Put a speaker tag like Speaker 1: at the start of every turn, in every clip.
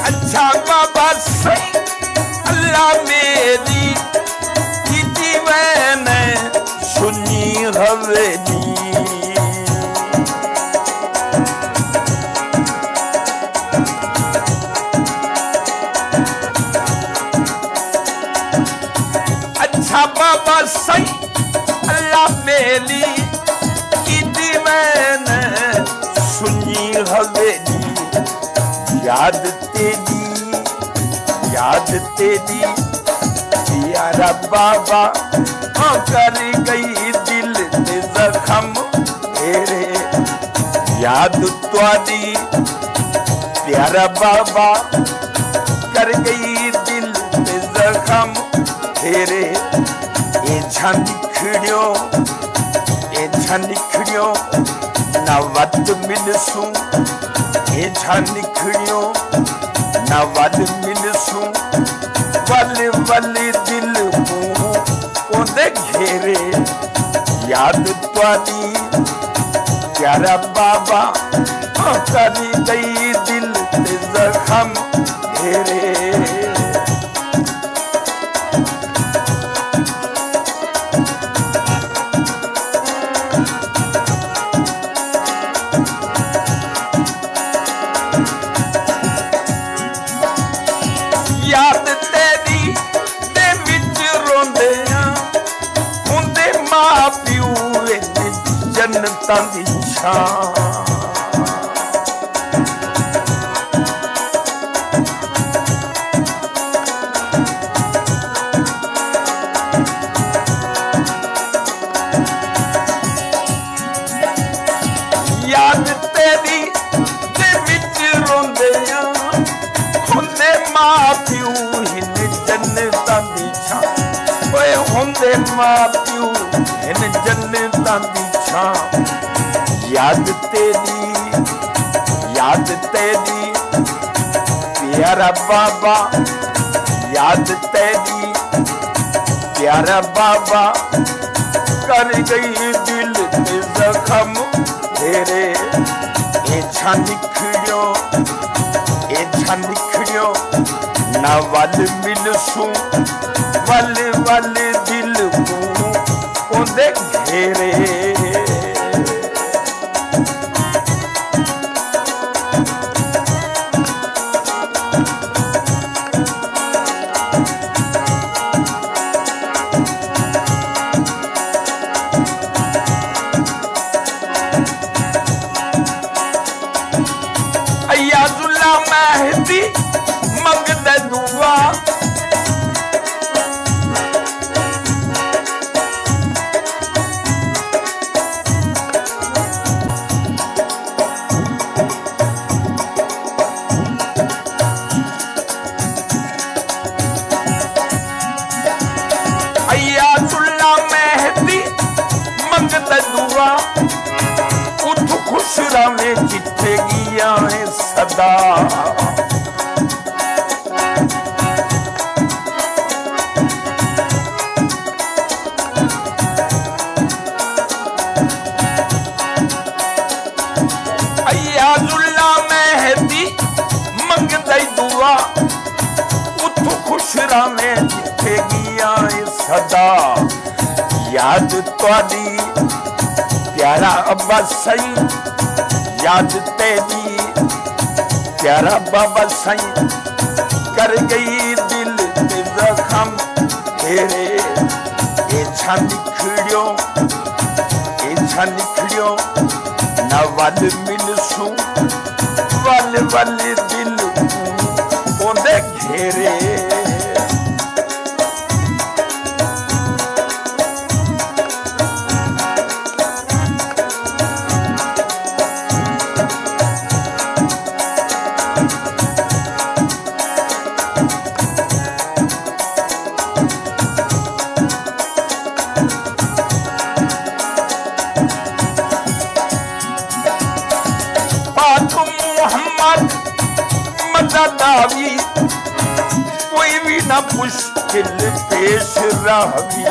Speaker 1: अच्छा बाबा सही अल्लाह मेरी कीती मैंने सुनी हवेली। अच्छा बाबा सही अल्लाह मेरी कीती मैंने सुनी हवेली। याद तेरी प्यारा बाबा कर गई दिल दे जख्म तेरे। याद तुआरी प्यारा बाबा कर गई दिल दे जख्म तेरे। ए झनिखड़ियो ना वत मिलसूं। ए झनिखड़ियो ना वत मिलसूं। वल वल दिल ओंदे घेरे। याद तुआरी प्यारा बाबा कर गई दिल दे जख्म तेरे। याद तेरी दे विच रोंदे हुंदे मां प्यू जन्नतां दी छां। याद तेरी दे विच रोंदे हुंदे मां प्यू हिन जन्नतां दी छां। ओए हुंदे मां प्यू हिन जन्नतां दी छां। याद तेरी प्यारा बाबा। याद तेरी प्यारा बाबा कर गई दिल दे जख्म तेरे। ए झनिखड़ियो ना वल मिलसूं। वल वल दिल ओंदे घेरे। अयाजुल्ला मेहदी मंगदे दुआ। अयाजुल्ला मेहदी मंगदे दुआ। उठ खुश रवे जिथे गिया है सदा। अयाजुल्ला मेहदी मंगदे दुआ। उठ खुश रवे जिथे गिया है सदा। याद तुआरी प्यारा अब्बा सही। याद तेरी प्यारा बाबा सही कर गई दिल दे जख्म तेरे। ए झनिखड़ियो ना वल मिलसूं। वल वल दिल ओंदे घेरे। मददावी कोई भी ना मुश्किल पेश रावी।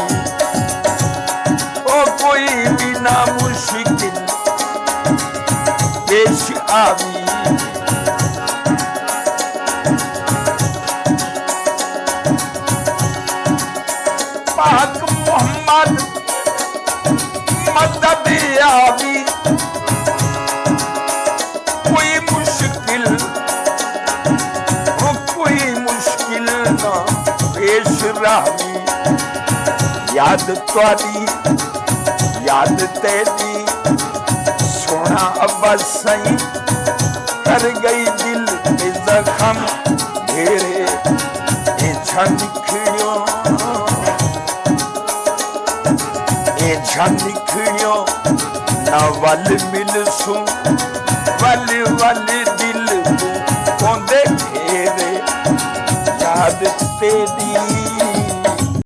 Speaker 1: ओ कोई भी ना मुश्किल पेश आवी। पाक मोहम्मद मदद आवी कोई मुश्किल ना पेश रावी याद त्वारी याद तेरी सोना अब्बा सही कर गई दिल के जख्म घेरे ए झनिखड़ियों ना वल मिलसूं वल वल दिल को घेरे याद तेरी